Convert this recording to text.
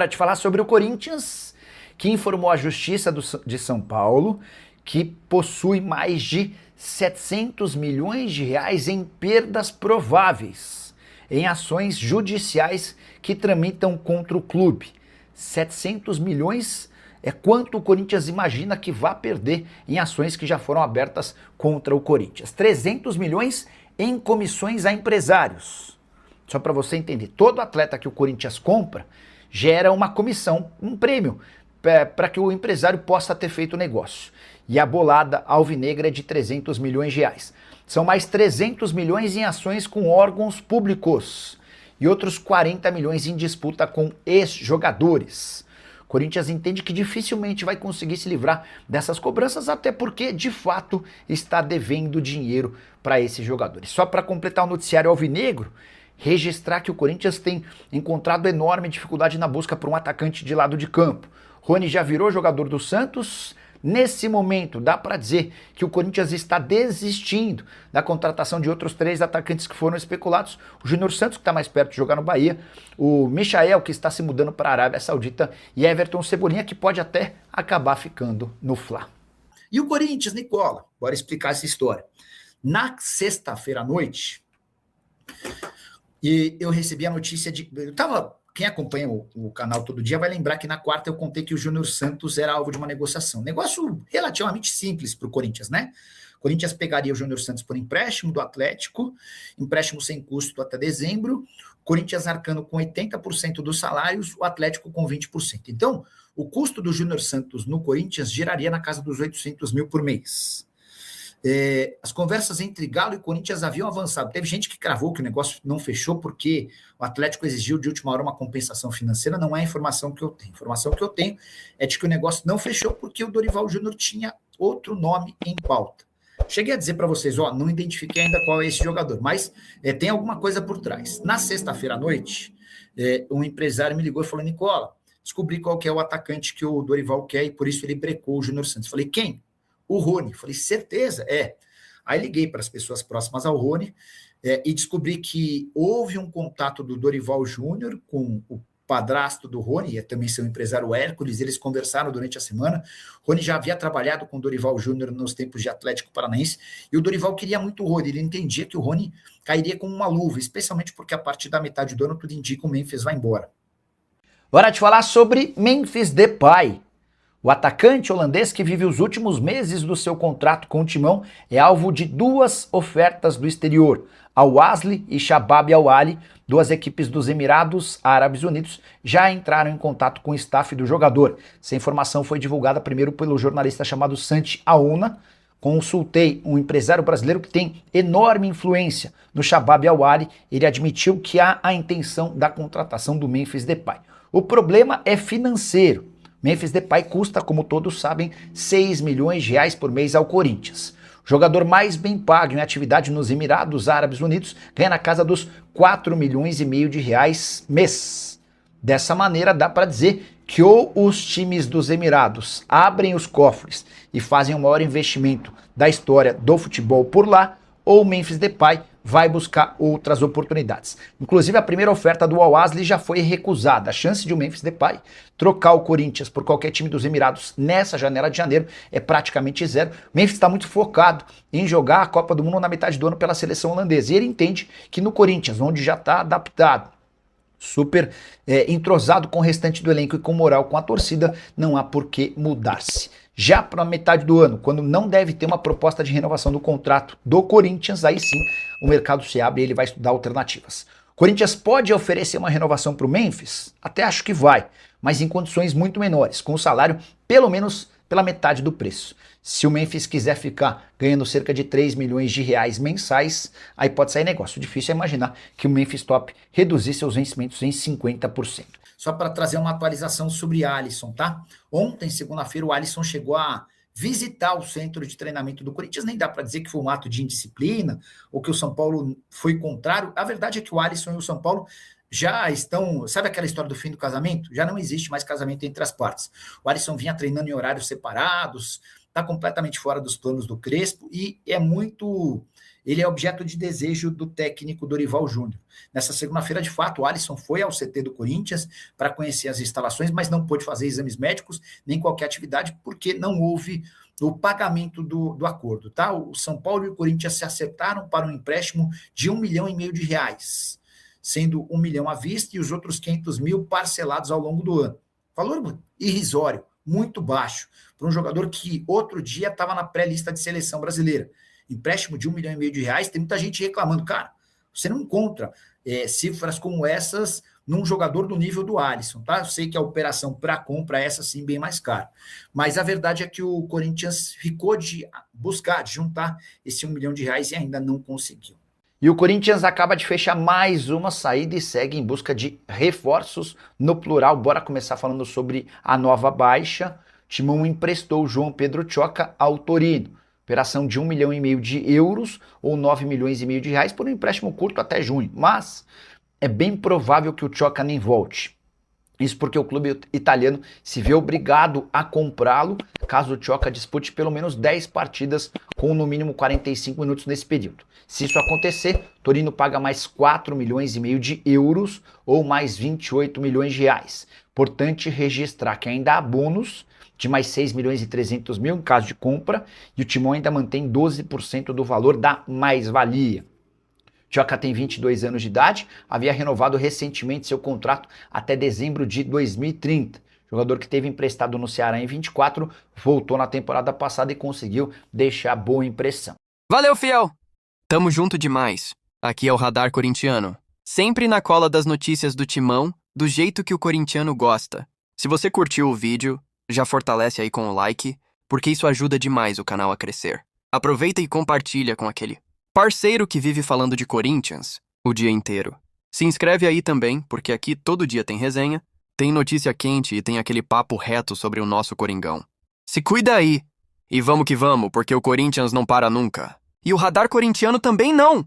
Para te falar sobre o Corinthians, que informou a Justiça de São Paulo que possui mais de 700 milhões de reais em perdas prováveis em ações judiciais que tramitam contra o clube. 700 milhões é quanto o Corinthians imagina que vai perder em ações que já foram abertas contra o Corinthians. 300 milhões em comissões a empresários. Só para você entender, todo atleta que o Corinthians compra gera uma comissão, um prêmio, para que o empresário possa ter feito o negócio. E a bolada alvinegra é de 300 milhões de reais. São mais 300 milhões em ações com órgãos públicos e outros 40 milhões em disputa com ex-jogadores. O Corinthians entende que dificilmente vai conseguir se livrar dessas cobranças, até porque, de fato, está devendo dinheiro para esses jogadores. Só para completar o noticiário alvinegro, registrar que o Corinthians tem encontrado enorme dificuldade na busca por um atacante de lado de campo. Rony já virou jogador do Santos. Nesse momento, dá para dizer que o Corinthians está desistindo da contratação de outros 3 atacantes que foram especulados. O Júnior Santos, que está mais perto de jogar no Bahia, o Michael, que está se mudando para a Arábia Saudita, e Everton Cebolinha, que pode até acabar ficando no Fla. E o Corinthians, Nicola, bora explicar essa história. Na sexta-feira à noite, e eu recebi a notícia de... Quem acompanha o canal todo dia vai lembrar que na quarta eu contei que o Júnior Santos era alvo de uma negociação. Negócio relativamente simples para o Corinthians, né? O Corinthians pegaria o Júnior Santos por empréstimo do Atlético, empréstimo sem custo até dezembro, o Corinthians arcando com 80% dos salários, o Atlético com 20%. Então, o custo do Júnior Santos no Corinthians giraria na casa dos 800 mil por mês. As conversas entre Galo e Corinthians haviam avançado. Teve gente que cravou que o negócio não fechou porque o Atlético exigiu de última hora uma compensação financeira. Não é a informação que eu tenho. A informação que eu tenho é de que o negócio não fechou porque o Dorival Júnior tinha outro nome em pauta. Cheguei a dizer para vocês, não identifiquei ainda qual é esse jogador, mas tem alguma coisa por trás. Na sexta-feira à noite, um empresário me ligou e falou: Nicola, descobri qual que é o atacante que o Dorival quer e por isso ele brecou o Júnior Santos. Falei: quem? O Rony. Falei: certeza? Aí liguei para as pessoas próximas ao Rony e descobri que houve um contato do Dorival Júnior com o padrasto do Rony, e também seu empresário Hércules. Eles conversaram durante a semana. O Rony já havia trabalhado com o Dorival Júnior nos tempos de Atlético Paranaense, e o Dorival queria muito o Rony. Ele entendia que o Rony cairia como uma luva, especialmente porque a partir da metade do ano tudo indica que o Memphis vai embora. Bora te falar sobre Memphis Depay. O atacante holandês, que vive os últimos meses do seu contrato com o Timão, é alvo de 2 ofertas do exterior. Al-Ahly e Shabab Al-Ahly, 2 equipes dos Emirados Árabes Unidos, já entraram em contato com o staff do jogador. Essa informação foi divulgada primeiro pelo jornalista chamado Santi Aouna. Consultei um empresário brasileiro que tem enorme influência no Shabab Al-Ahly. Ele admitiu que há a intenção da contratação do Memphis Depay. O problema é financeiro. Memphis Depay custa, como todos sabem, 6 milhões de reais por mês ao Corinthians. O jogador mais bem pago em atividade nos Emirados Árabes Unidos ganha na casa dos 4 milhões e meio de reais mês. Dessa maneira, dá para dizer que ou os times dos Emirados abrem os cofres e fazem o maior investimento da história do futebol por lá, ou o Memphis Depay vai buscar outras oportunidades. Inclusive, a primeira oferta do Al-Ahly já foi recusada. A chance de o Memphis Depay trocar o Corinthians por qualquer time dos Emirados nessa janela de janeiro é praticamente zero. O Memphis está muito focado em jogar a Copa do Mundo na metade do ano pela seleção holandesa. E ele entende que no Corinthians, onde já está adaptado, super entrosado com o restante do elenco e com moral com a torcida, não há por que mudar-se. Já para a metade do ano, quando não deve ter uma proposta de renovação do contrato do Corinthians, aí sim o mercado se abre e ele vai estudar alternativas. O Corinthians pode oferecer uma renovação para o Memphis? Até acho que vai, mas em condições muito menores, com o salário pelo menos pela metade do preço. Se o Memphis quiser ficar ganhando cerca de 3 milhões de reais mensais, aí pode sair negócio. O difícil é imaginar que o Memphis Top reduzir seus vencimentos em 50%. Só para trazer uma atualização sobre Alisson, tá? Ontem, segunda-feira, o Alisson chegou a visitar o centro de treinamento do Corinthians. Nem dá para dizer que foi um ato de indisciplina ou que o São Paulo foi contrário. A verdade é que o Alisson e o São Paulo já estão... Sabe aquela história do fim do casamento? Já não existe mais casamento entre as partes. O Alisson vinha treinando em horários separados, está completamente fora dos planos do Crespo e ele é objeto de desejo do técnico Dorival Júnior. Nessa segunda-feira, de fato, o Alisson foi ao CT do Corinthians para conhecer as instalações, mas não pôde fazer exames médicos, nem qualquer atividade, porque não houve o pagamento do acordo. Tá? O São Paulo e o Corinthians se acertaram para um empréstimo de R$1,5 milhão, sendo 1 milhão à vista e os outros 500 mil parcelados ao longo do ano. Valor irrisório, muito baixo, para um jogador que outro dia estava na pré-lista de seleção brasileira. Empréstimo de R$1,5 milhão, tem muita gente reclamando. Cara, você não encontra cifras como essas num jogador do nível do Alisson, tá? Eu sei que a operação para compra é essa sim bem mais cara, mas a verdade é que o Corinthians ficou de buscar, de juntar esse R$1 milhão e ainda não conseguiu. E o Corinthians acaba de fechar mais uma saída e segue em busca de reforços no plural. Bora começar falando sobre a nova baixa. Timão emprestou o João Pedro Tchoca ao Torino. Operação de R$1,5 milhão ou R$9,5 milhões por um empréstimo curto até junho. Mas é bem provável que o Tchoca nem volte. Isso porque o clube italiano se vê obrigado a comprá-lo caso o Tchoca dispute pelo menos 10 partidas com no mínimo 45 minutos nesse período. Se isso acontecer, Torino paga mais R$4,5 milhões ou mais R$28 milhões. Importante registrar que ainda há bônus de mais R$6,3 milhões em caso de compra e o Timão ainda mantém 12% do valor da mais-valia. Tchoca tem 22 anos de idade, havia renovado recentemente seu contrato até dezembro de 2030. Jogador que teve emprestado no Ceará em 24, voltou na temporada passada e conseguiu deixar boa impressão. Valeu, fiel! Tamo junto demais. Aqui é o Radar Corintiano. Sempre na cola das notícias do Timão, do jeito que o corintiano gosta. Se você curtiu o vídeo, já fortalece aí com o like, porque isso ajuda demais o canal a crescer. Aproveita e compartilha com aquele parceiro que vive falando de Corinthians o dia inteiro. Se inscreve aí também, porque aqui todo dia tem resenha, tem notícia quente e tem aquele papo reto sobre o nosso Coringão. Se cuida aí! E vamos que vamos, porque o Corinthians não para nunca. E o Radar Corintiano também não!